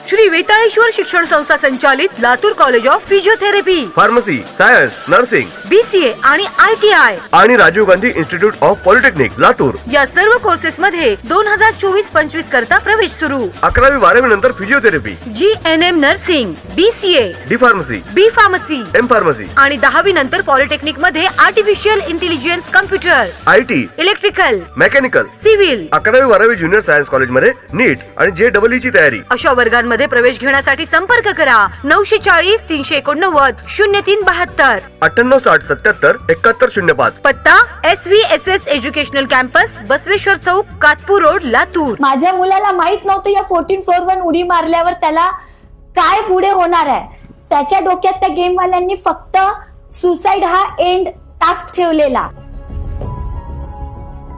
श्री वेताळेश्वर शिक्षण संस्था संचालित Latur college of physiotherapy, pharmacy, science, nursing, BCA आणि ITI आणि Rajiv Gandhi institute of polytechnic Latur या सर्व कोर्सेस मध्ये 2024-25 करता प्रवेश सुरू। 11वी-12वी नंतर physiotherapy, GNM nursing, BCA, D pharmacy, B pharmacy, M pharmacy आणि 10वी नंतर पॉलिटेक्निक मध्ये artificial intelligence, computer, IT, electrical, mechanical, civil, 11वी-12वी ज्युनियर सायन्स कॉलेज मध्ये नीट आणि JEE ची तयारी। अशा वर्गांमध्ये प्रवेश घेण्यासाठी संपर्क करा 940 389 0372, 9860777105। पत्ता SVSS एज्युकेशनल कॅम्पस, बसवेश्वर चौक, कातपूर रोड, लातूर। माझ्या मुलाला माहित नव्हतं या 14 फ्लोअरवर उडी मारल्यावर त्याला काय पुढे होणार आहे। त्याच्या डोक्यात त्या गेम वाल्यांनी फक्त सुसाइड हा एंड टास्क ठेवलेला।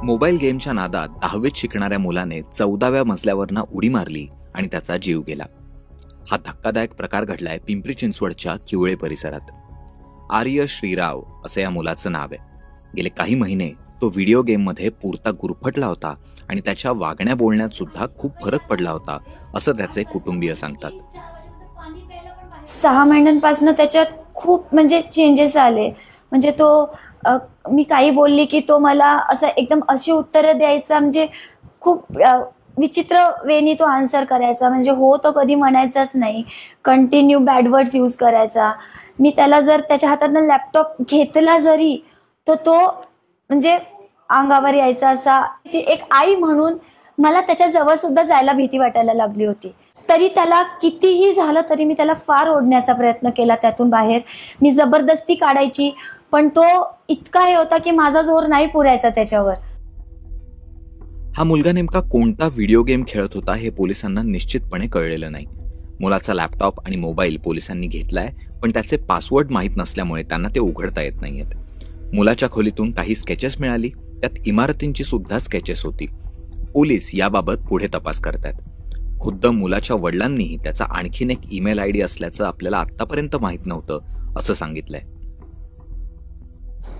मोबाईल गेमच्या नादात 10वीत शिकणाऱ्या मुलाने 14व्या मजल्यावरनं उडी मारली आणि त्याचा जीव गेला। हा धक्कादायक प्रकार घडलाय पिंपरी चिंचवडच्या किवळे परिसरात। आर्य श्रीराव असं या मुलाचं नाव आहे। गेले काही महिने तो व्हिडिओ गेममध्ये पुरता गुरफटला होता आणि त्याच्या वागण्या बोलण्यात सुद्धा खूप फरक पडला होता असं त्याचे कुटुंबीय सांगतात। 6 महिन्यांपासून त्याच्यात खूप म्हणजे चेंजेस आले। म्हणजे तो मी काही बोलली की तो मला असं एकदम अशी उत्तरं द्यायचा, म्हणजे खूप विचित्र वेनी तो आन्सर करायचा। म्हणजे हो तो कधी म्हणायचाच नाही, कंटिन्यू बॅड वर्ड्स यूज करायचा। मी त्याला जर त्याच्या हातातनं लॅपटॉप घेतला जरी तर तो म्हणजे अंगावर यायचा। असा ती एक आई म्हणून मला त्याच्या जवळ सुद्धा जायला भीती वाटायला लागली होती। तरी त्याला कितीही झालं तरी मी त्याला फार ओढण्याचा प्रयत्न केला त्यातून बाहेर। मी जबरदस्ती काढायची, पण तो इतका हे होता की माझा जोर नाही पुरायचा त्याच्यावर। हा मुलगा नेमका कोणता व्हिडिओ गेम खेळत होता हे पोलिसांना निश्चितपणे कळलेलं नाही। मुलाचा लॅपटॉप आणि मोबाईल पोलिसांनी घेतलाय, पण त्याचे पासवर्ड माहीत नसल्यामुळे त्यांना ते उघडता येत नाहीयेत। मुलाच्या खोलीतून काही स्केचेस मिळाली, त्यात इमारतींची सुद्धा स्केचेस होती। पोलीस याबाबत पुढे तपास करतात। खुद्द मुलाच्या वडिलांनीही त्याचा आणखीन एक ईमेल ID असल्याचं आपल्याला आतापर्यंत माहित नव्हतं असं सांगितलंय।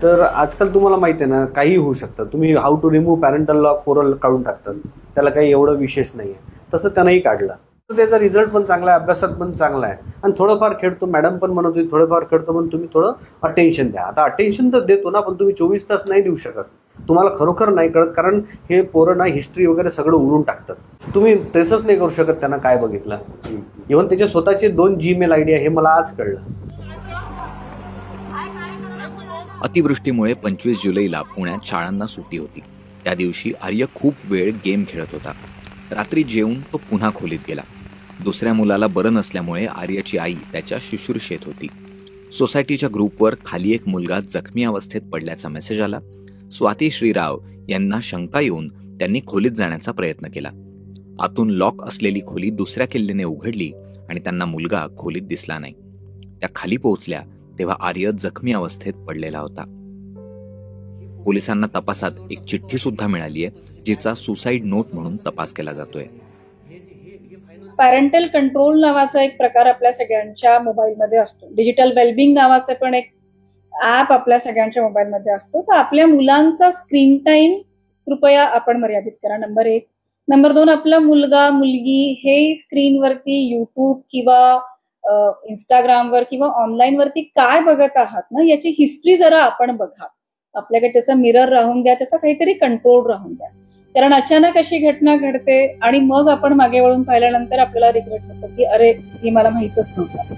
तर आजकाल तुम्हाला माहिती आहे ना, काही होऊ शकतं। तुम्ही how to remove parental lock पोरं काढून टाकतात, त्याला काही एवढं विशेष नाही आहे। तसं त्यानंही काढला तर त्याचा रिझल्ट पण चांगला आहे, अभ्यासात पण चांगला आहे आणि थोडंफार खेळतो। मॅडम पण म्हणत होती थोडंफार खेळतो, पण तुम्ही थोडं अटेन्शन द्या। आता अटेन्शन तर देतो ना, पण तुम्ही 24 तास नाही देऊ शकत। तुम्हाला खरोखर नाही कळत, कारण हे पोरं ना हिस्ट्री वगैरे सगळं उडून टाकतात। तुम्ही ट्रेसच नाही करू शकत त्यांना काय बघितलं। इव्हन त्याचे स्वतःचे 2 Gmail ID आहे, हे मला आज कळलं। अतिवृष्टीमुळे 25 जुलैला पुण्यात शाळांना सुट्टी होती। त्या दिवशी आर्य खूप वेळ गेम खेळत होता। रात्री जेवून तो पुन्हा खोलीत गेला। दुसऱ्या मुलाला बरं नसल्यामुळे आर्यची आई त्याच्या शुश्रूषेत होती। सोसायटीच्या ग्रुपवर खाली एक मुलगा जखमी अवस्थेत पडल्याचा मेसेज आला। स्वाती श्रीराव यांना शंका येऊन त्यांनी खोलीत जाण्याचा प्रयत्न केला। आतून लॉक असलेली खोली दुसऱ्या किल्लीने उघडली आणि त्यांना मुलगा खोलीत दिसला नाही। त्या खाली पोहोचल्या तेव्हा आर्य जखमी अवस्थेत पडलेला होता। पोलिसांना तपासात एक चिठ्ठी सुद्धा मिळाली आहे, जिचा सुसाईड नोट म्हणून तपास केला जातोय। पॅरेंटल कंट्रोल नावाचा एक प्रकार आपल्या सगळ्यांच्या मोबाईलमध्ये असतो। डिजिटल वेलबिंग नावाचं पण एक ऍप आपल्या सगळ्यांच्या मोबाईलमध्ये असतो। तर आपल्या मुलांचा स्क्रीन टाइम कृपया आपण मर्यादित करा, नंबर 1। नंबर 2, आपला मुलगा मुलगी हे स्क्रीनवरती युट्यूब किंवा इंस्टाग्रामवर किंवा ऑनलाईन वरती काय बघत आहात ना, याची हिस्ट्री जरा आपण बघा। आपल्याकडे त्याचा मिरर राहून द्या, त्याचा काहीतरी कंट्रोल राहून द्या। कारण अचानक अशी घटना घडते आणि मग आपण मागे वळून पाहिल्यानंतर आपल्याला रिग्रेट होतं की अरे हे मला माहीतच नव्हतं।